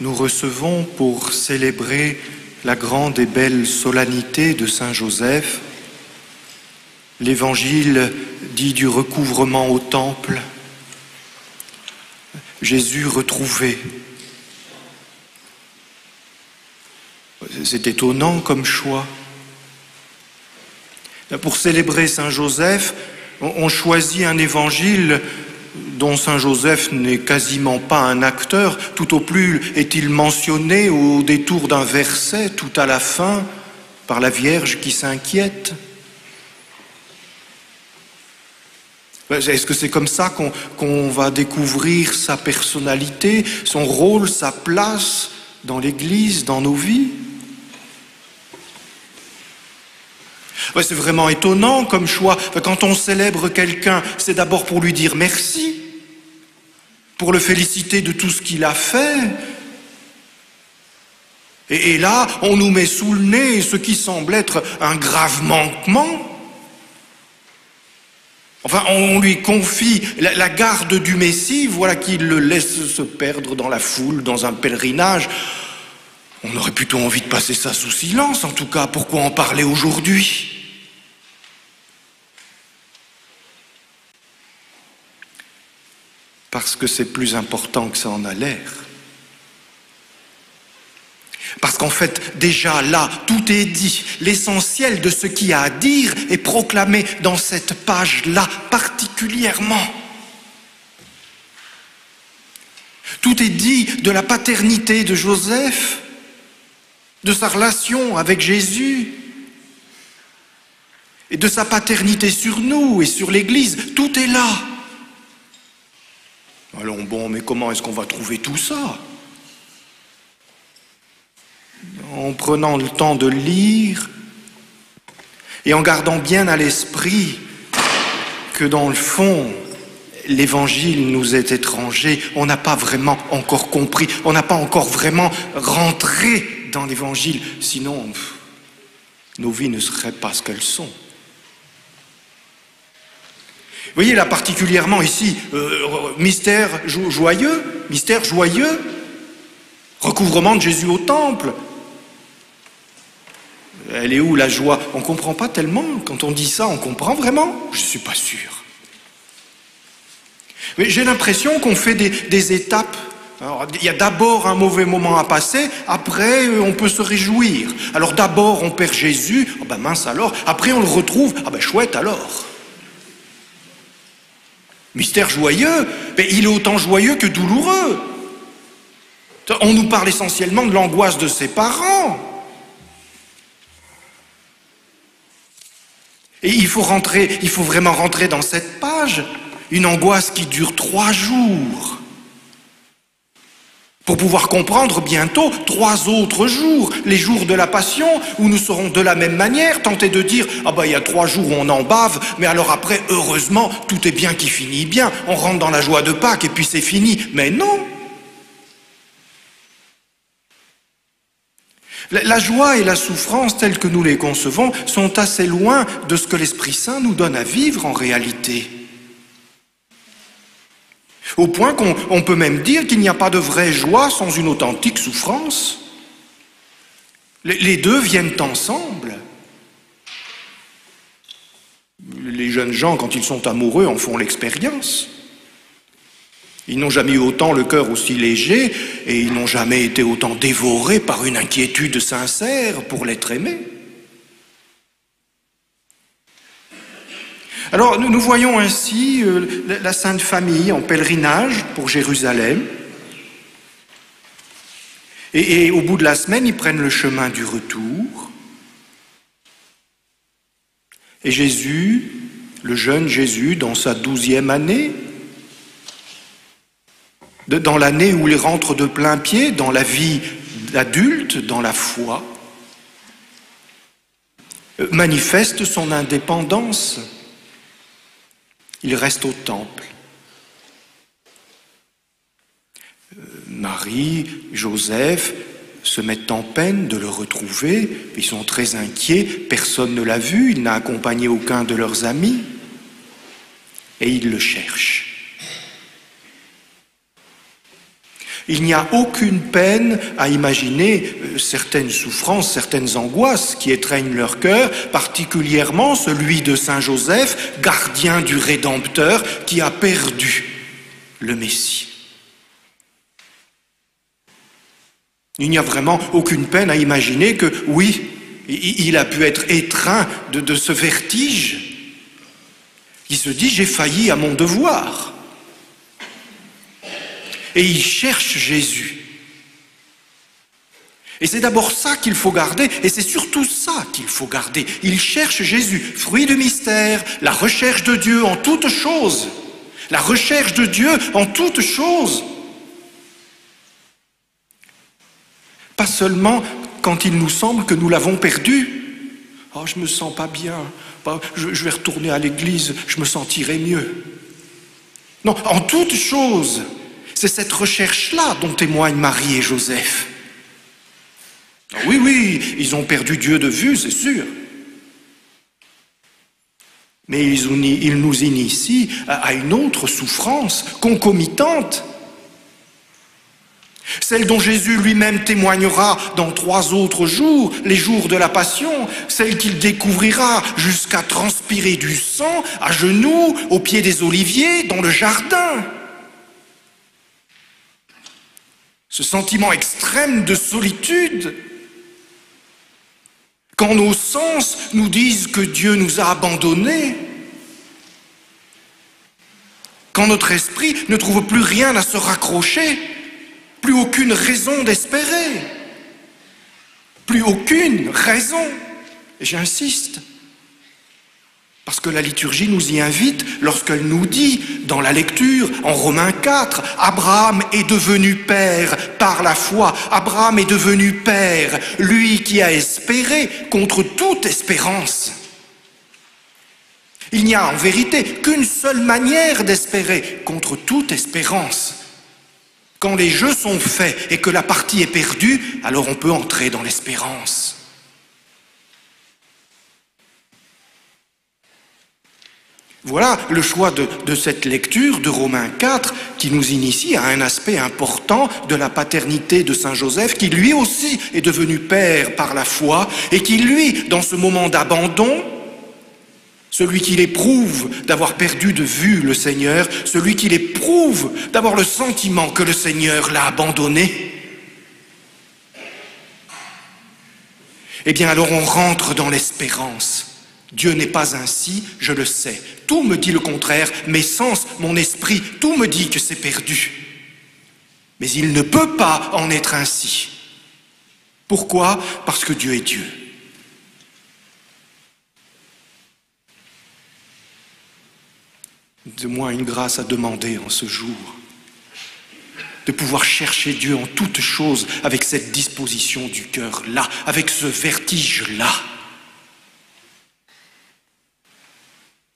nous recevons pour célébrer la grande et belle solennité de Saint Joseph, l'évangile dit du recouvrement au temple, Jésus retrouvé. C'est étonnant comme choix. Pour célébrer Saint Joseph, on choisit un évangile dont Saint Joseph n'est quasiment pas un acteur, tout au plus est-il mentionné au détour d'un verset, tout à la fin, par la Vierge qui s'inquiète. Est-ce que c'est comme ça qu'on va découvrir sa personnalité, son rôle, sa place dans l'Église, dans nos vies ? C'est vraiment étonnant comme choix. Quand on célèbre quelqu'un, c'est d'abord pour lui dire merci, pour le féliciter de tout ce qu'il a fait. Et là, on nous met sous le nez ce qui semble être un grave manquement. Enfin, on lui confie la garde du Messie, voilà qu'il le laisse se perdre dans la foule, dans un pèlerinage. On aurait plutôt envie de passer ça sous silence, en tout cas. Pourquoi en parler aujourd'hui ? Parce que c'est plus important que ça en a l'air. Parce qu'en fait, déjà là, tout est dit. L'essentiel de ce qu'il y a à dire est proclamé dans cette page-là particulièrement. Tout est dit de la paternité de Joseph, de sa relation avec Jésus, et de sa paternité sur nous et sur l'Église. Tout est là. Alors bon, mais comment est-ce qu'on va trouver tout ça ? En prenant le temps de lire et en gardant bien à l'esprit que dans le fond, l'Évangile nous est étranger, on n'a pas vraiment encore compris, on n'a pas encore vraiment rentré dans l'Évangile, sinon nos vies ne seraient pas ce qu'elles sont. Vous voyez là particulièrement ici, mystère joyeux, recouvrement de Jésus au temple. Elle est où la joie ? On ne comprend pas tellement. Quand on dit ça, on comprend vraiment ? Je ne suis pas sûr. Mais j'ai l'impression qu'on fait des étapes. Alors, il y a d'abord un mauvais moment à passer, après on peut se réjouir. Alors d'abord on perd Jésus, oh ben mince alors, après on le retrouve, ah ben chouette alors. Mystère joyeux, mais il est autant joyeux que douloureux. On nous parle essentiellement de l'angoisse de ses parents. Et il faut vraiment rentrer dans cette page, une angoisse qui dure 3 jours. Pour pouvoir comprendre bientôt 3 autres jours, les jours de la Passion, où nous serons de la même manière tentés de dire « Ah ben il y a 3 jours où on en bave, mais alors après, heureusement, tout est bien qui finit bien, on rentre dans la joie de Pâques et puis c'est fini. » Mais non. La joie et la souffrance telles que nous les concevons sont assez loin de ce que l'Esprit Saint nous donne à vivre en réalité. Au point qu'on peut même dire qu'il n'y a pas de vraie joie sans une authentique souffrance. Les deux viennent ensemble. Les jeunes gens, quand ils sont amoureux, en font l'expérience. Ils n'ont jamais eu autant le cœur aussi léger et ils n'ont jamais été autant dévorés par une inquiétude sincère pour l'être aimé. Alors, nous voyons ainsi la Sainte Famille en pèlerinage pour Jérusalem. Et au bout de la semaine, ils prennent le chemin du retour. Et Jésus, le jeune Jésus, dans sa 12e année, dans l'année où il rentre de plein pied dans la vie d'adulte, dans la foi, manifeste son indépendance. Il reste au temple. Marie, Joseph se mettent en peine de le retrouver. Ils sont très inquiets. Personne ne l'a vu. Il n'a accompagné aucun de leurs amis. Et ils le cherchent. Il n'y a aucune peine à imaginer certaines souffrances, certaines angoisses qui étreignent leur cœur, particulièrement celui de Saint Joseph, gardien du Rédempteur, qui a perdu le Messie. Il n'y a vraiment aucune peine à imaginer que, oui, il a pu être étreint de ce vertige. Il se dit, j'ai failli à mon devoir. Et il cherche Jésus. Et c'est d'abord ça qu'il faut garder, et c'est surtout ça qu'il faut garder. Il cherche Jésus, fruit du mystère, la recherche de Dieu en toutes choses. La recherche de Dieu en toutes choses. Pas seulement quand il nous semble que nous l'avons perdu. Oh, je me sens pas bien, je vais retourner à l'église, je me sentirai mieux. Non, en toutes choses. C'est cette recherche-là dont témoignent Marie et Joseph. Oui, ils ont perdu Dieu de vue, c'est sûr. Mais ils nous initient à une autre souffrance concomitante. Celle dont Jésus lui-même témoignera dans 3 autres jours, les jours de la Passion, celle qu'il découvrira jusqu'à transpirer du sang, à genoux, au pied des oliviers, dans le jardin. Ce sentiment extrême de solitude, quand nos sens nous disent que Dieu nous a abandonnés, quand notre esprit ne trouve plus rien à se raccrocher, plus aucune raison d'espérer, plus aucune raison, et j'insiste, parce que la liturgie nous y invite lorsqu'elle nous dit, dans la lecture, en Romains 4, Abraham est devenu père par la foi. Abraham est devenu père, lui qui a espéré contre toute espérance. Il n'y a en vérité qu'une seule manière d'espérer contre toute espérance. Quand les jeux sont faits et que la partie est perdue, alors on peut entrer dans l'espérance. Voilà le choix de cette lecture de Romains 4 qui nous initie à un aspect important de la paternité de Saint Joseph, qui lui aussi est devenu père par la foi et qui lui, dans ce moment d'abandon, celui qui l'éprouve d'avoir perdu de vue le Seigneur, celui qui l'éprouve d'avoir le sentiment que le Seigneur l'a abandonné, eh bien alors on rentre dans l'espérance. Dieu n'est pas ainsi, je le sais. Tout me dit le contraire, mes sens, mon esprit, tout me dit que c'est perdu. Mais il ne peut pas en être ainsi. Pourquoi ? Parce que Dieu est Dieu. Donne-moi une grâce à demander en ce jour, de pouvoir chercher Dieu en toutes choses avec cette disposition du cœur-là, avec ce vertige-là.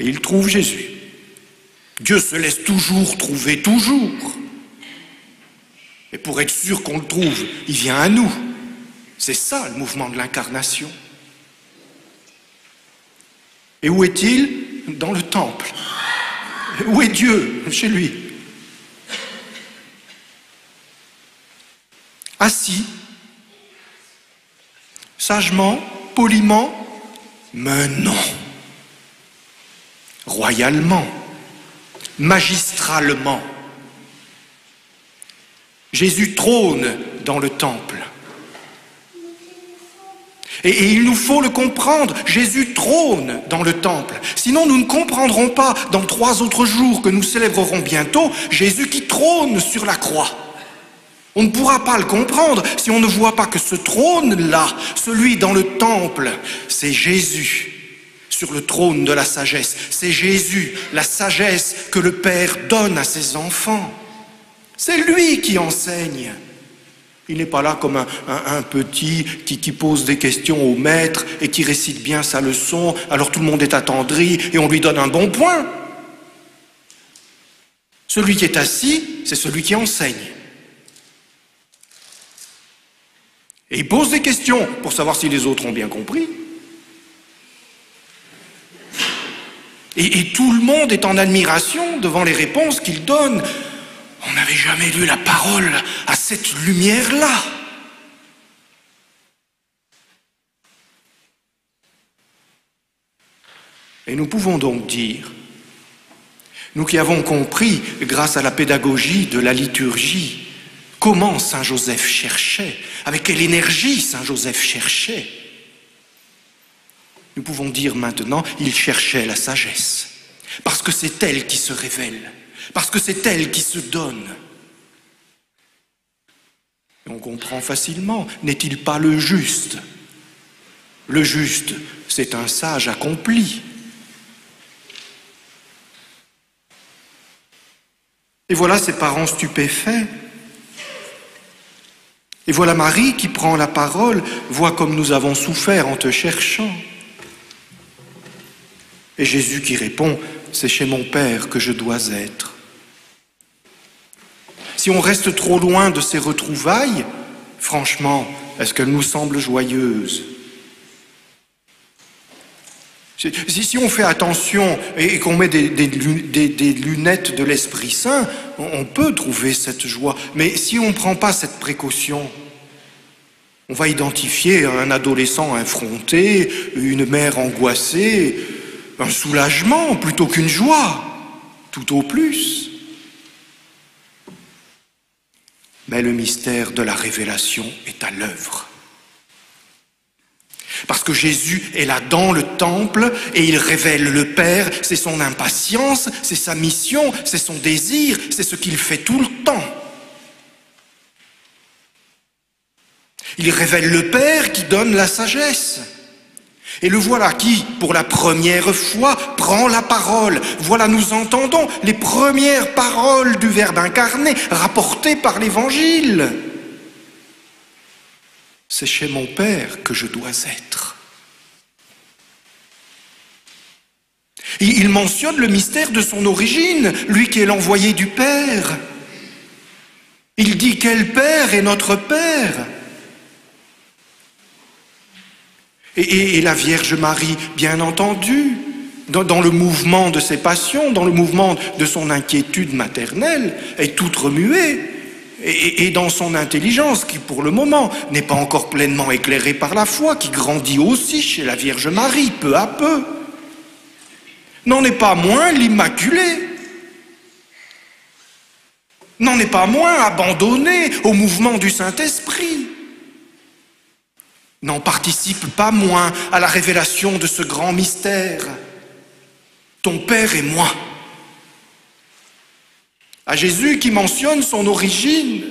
Et il trouve Jésus. Dieu se laisse toujours trouver, toujours. Et pour être sûr qu'on le trouve, il vient à nous. C'est ça le mouvement de l'incarnation. Et où est-il ? Dans le temple. Où est Dieu ? Chez lui. Assis, sagement, poliment, mais non. Royalement, magistralement. Jésus trône dans le temple. Et il nous faut le comprendre, Jésus trône dans le temple. Sinon nous ne comprendrons pas, dans 3 autres jours que nous célébrerons bientôt, Jésus qui trône sur la croix. On ne pourra pas le comprendre si on ne voit pas que ce trône-là, celui dans le temple, c'est Jésus. Sur le trône de la sagesse. C'est Jésus, la sagesse que le Père donne à ses enfants. C'est lui qui enseigne. Il n'est pas là comme un petit qui pose des questions au maître et qui récite bien sa leçon, alors tout le monde est attendri et on lui donne un bon point. Celui qui est assis, c'est celui qui enseigne. Et il pose des questions pour savoir si les autres ont bien compris. Et tout le monde est en admiration devant les réponses qu'il donne. On n'avait jamais lu la parole à cette lumière-là. Et nous pouvons donc dire, nous qui avons compris, grâce à la pédagogie de la liturgie, comment Saint Joseph cherchait, avec quelle énergie Saint Joseph cherchait, nous pouvons dire maintenant, il cherchait la sagesse, parce que c'est elle qui se révèle, parce que c'est elle qui se donne. Et on comprend facilement, n'est-il pas le juste? Le juste, c'est un sage accompli. Et voilà ses parents stupéfaits. Et voilà Marie qui prend la parole, vois comme nous avons souffert en te cherchant. Et Jésus qui répond, c'est chez mon Père que je dois être. Si on reste trop loin de ces retrouvailles, franchement, est-ce qu'elles nous semblent joyeuses? Si on fait attention et qu'on met des lunettes de l'Esprit Saint, on peut trouver cette joie. Mais si on ne prend pas cette précaution, on va identifier un adolescent effronté, une mère angoissée, un soulagement plutôt qu'une joie, tout au plus. Mais le mystère de la révélation est à l'œuvre. Parce que Jésus est là dans le temple et il révèle le Père, c'est son impatience, c'est sa mission, c'est son désir, c'est ce qu'il fait tout le temps. Il révèle le Père qui donne la sagesse. Et le voilà qui, pour la première fois, prend la parole. Voilà, nous entendons les premières paroles du Verbe incarné, rapportées par l'Évangile. C'est chez mon Père que je dois être. Il mentionne le mystère de son origine, lui qui est l'envoyé du Père. Il dit quel Père est notre Père. Et la Vierge Marie, bien entendu, dans le mouvement de ses passions, dans le mouvement de son inquiétude maternelle, est toute remuée. Et dans son intelligence, qui pour le moment n'est pas encore pleinement éclairée par la foi, qui grandit aussi chez la Vierge Marie, peu à peu, n'en est pas moins l'Immaculée, n'en est pas moins abandonnée au mouvement du Saint-Esprit, n'en participe pas moins à la révélation de ce grand mystère. Ton Père et moi. À Jésus qui mentionne son origine.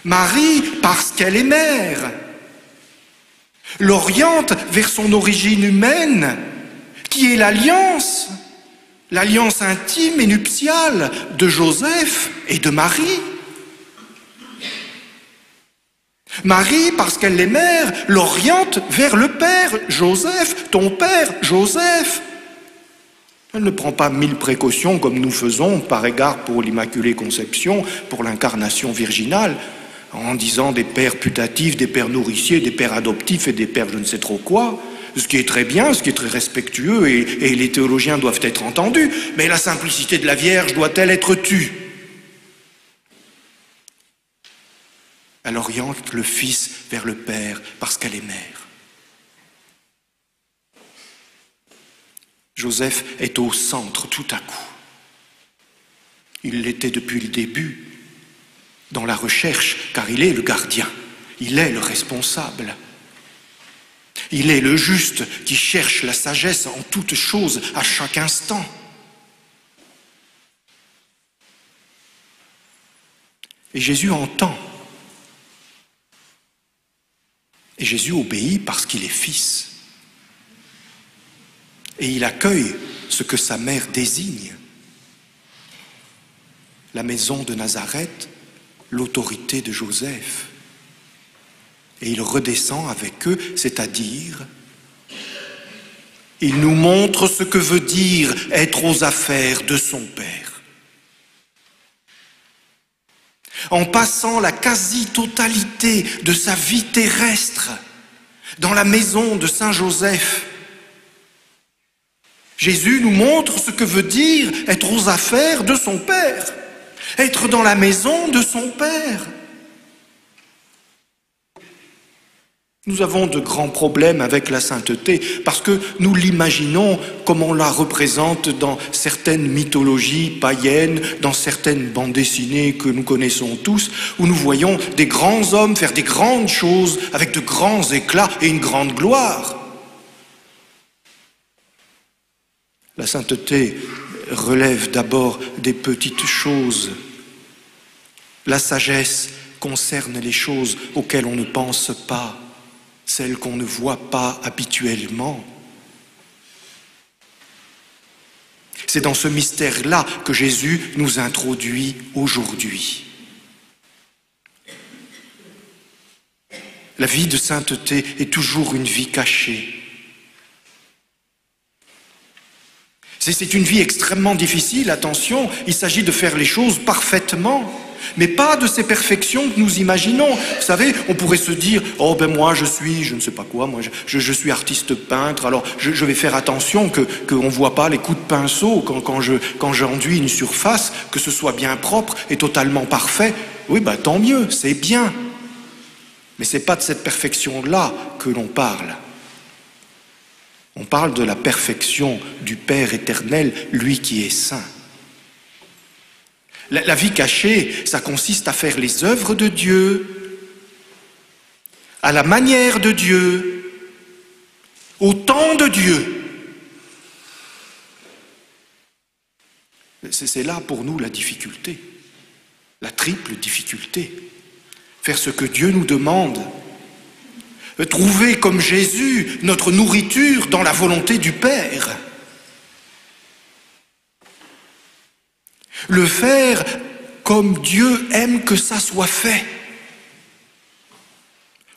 Marie, parce qu'elle est mère, l'oriente vers son origine humaine, qui est l'alliance intime et nuptiale de Joseph et de Marie. Marie, parce qu'elle est mère, l'oriente vers le Père, Joseph, ton Père, Joseph. Elle ne prend pas 1000 précautions comme nous faisons par égard pour l'Immaculée Conception, pour l'incarnation virginale, en disant des pères putatifs, des pères nourriciers, des pères adoptifs et des pères je ne sais trop quoi, ce qui est très bien, ce qui est très respectueux et les théologiens doivent être entendus, mais la simplicité de la Vierge doit-elle être tue? Elle oriente le Fils vers le Père parce qu'elle est mère. Joseph est au centre tout à coup. Il l'était depuis le début, dans la recherche, car il est le gardien, il est le responsable. Il est le juste qui cherche la sagesse en toutes choses, à chaque instant. Et Jésus entend. Et Jésus obéit parce qu'il est fils. Et il accueille ce que sa mère désigne. La maison de Nazareth, l'autorité de Joseph. Et il redescend avec eux, c'est-à-dire, il nous montre ce que veut dire être aux affaires de son Père. En passant la quasi-totalité de sa vie terrestre dans la maison de Saint Joseph, Jésus nous montre ce que veut dire être aux affaires de son Père, être dans la maison de son Père. Nous avons de grands problèmes avec la sainteté parce que nous l'imaginons comme on la représente dans certaines mythologies païennes, dans certaines bandes dessinées que nous connaissons tous, où nous voyons des grands hommes faire des grandes choses avec de grands éclats et une grande gloire. La sainteté relève d'abord des petites choses. La sagesse concerne les choses auxquelles on ne pense pas, celles qu'on ne voit pas habituellement. C'est dans ce mystère-là que Jésus nous introduit aujourd'hui. La vie de sainteté est toujours une vie cachée. C'est une vie extrêmement difficile, attention, il s'agit de faire les choses parfaitement, mais pas de ces perfections que nous imaginons. Vous savez, on pourrait se dire, oh ben moi je suis, je ne sais pas quoi, moi je suis artiste peintre, alors je vais faire attention qu'on ne voit pas les coups de pinceau quand j'enduis une surface, que ce soit bien propre et totalement parfait. Oui, ben tant mieux, c'est bien. Mais ce n'est pas de cette perfection-là que l'on parle. On parle de la perfection du Père éternel, lui qui est saint. La vie cachée, ça consiste à faire les œuvres de Dieu, à la manière de Dieu, au temps de Dieu. C'est là pour nous la difficulté, la triple difficulté. Faire ce que Dieu nous demande. Trouver comme Jésus notre nourriture dans la volonté du Père. Le faire comme Dieu aime que ça soit fait.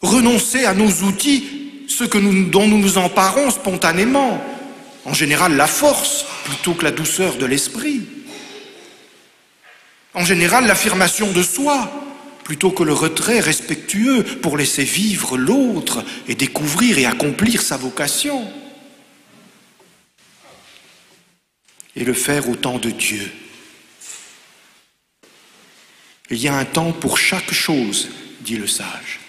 Renoncer à nos outils, dont nous nous emparons spontanément. En général, la force plutôt que la douceur de l'esprit. En général, l'affirmation de soi plutôt que le retrait respectueux pour laisser vivre l'autre et découvrir et accomplir sa vocation. Et le faire au temps de Dieu. Il y a un temps pour chaque chose, dit le sage.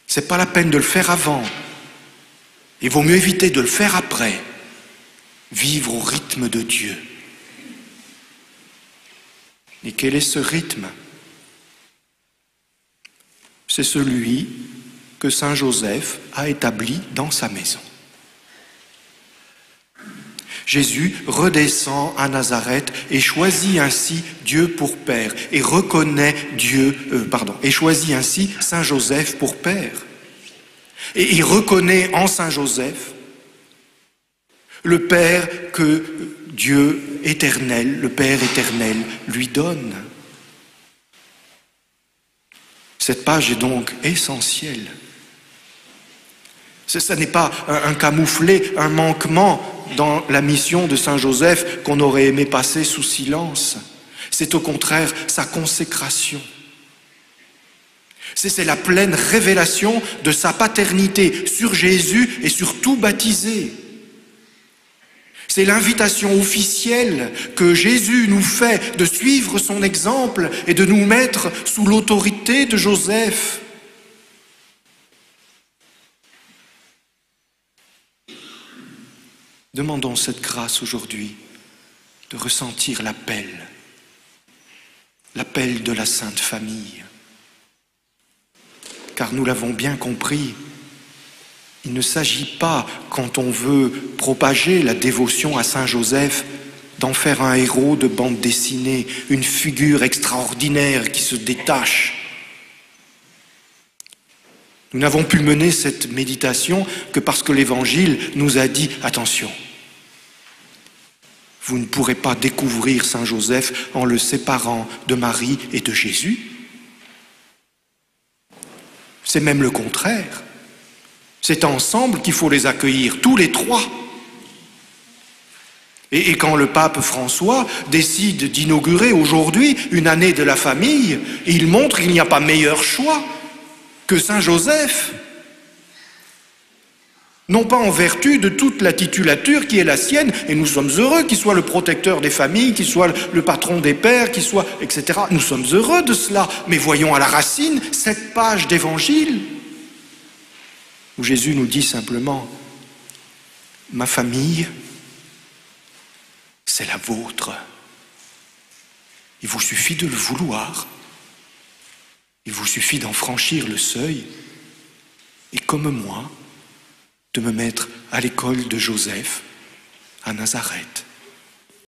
C'est pas la peine de le faire avant. Il vaut mieux éviter de le faire après. Vivre au rythme de Dieu. Et quel est ce rythme? C'est celui que saint Joseph a établi dans sa maison. Jésus redescend à Nazareth et choisit ainsi Dieu pour Père et reconnaît et choisit ainsi saint Joseph pour Père. Et il reconnaît en saint Joseph le Père que Dieu éternel, le Père éternel, lui donne. Cette page est donc essentielle. Ce n'est pas un camouflet, un manquement dans la mission de saint Joseph qu'on aurait aimé passer sous silence. C'est au contraire sa consécration. C'est la pleine révélation de sa paternité sur Jésus et sur tout baptisé. C'est l'invitation officielle que Jésus nous fait de suivre son exemple et de nous mettre sous l'autorité de Joseph. Demandons cette grâce aujourd'hui de ressentir l'appel de la Sainte Famille. Car nous l'avons bien compris, il ne s'agit pas, quand on veut propager la dévotion à saint Joseph, d'en faire un héros de bande dessinée, une figure extraordinaire qui se détache. Nous n'avons pu mener cette méditation que parce que l'Évangile nous a dit « Attention, vous ne pourrez pas découvrir saint Joseph en le séparant de Marie et de Jésus. » C'est même le contraire. C'est ensemble qu'il faut les accueillir, tous les trois. Et quand le pape François décide d'inaugurer aujourd'hui une année de la famille, il montre qu'il n'y a pas meilleur choix que saint Joseph. Non pas en vertu de toute la titulature qui est la sienne, et nous sommes heureux qu'il soit le protecteur des familles, qu'il soit le patron des pères, qu'il soit, etc. Nous sommes heureux de cela, mais voyons à la racine cette page d'évangile où Jésus nous dit simplement « Ma famille, c'est la vôtre. Il vous suffit de le vouloir. Il vous suffit d'en franchir le seuil et comme moi, de me mettre à l'école de Joseph à Nazareth. »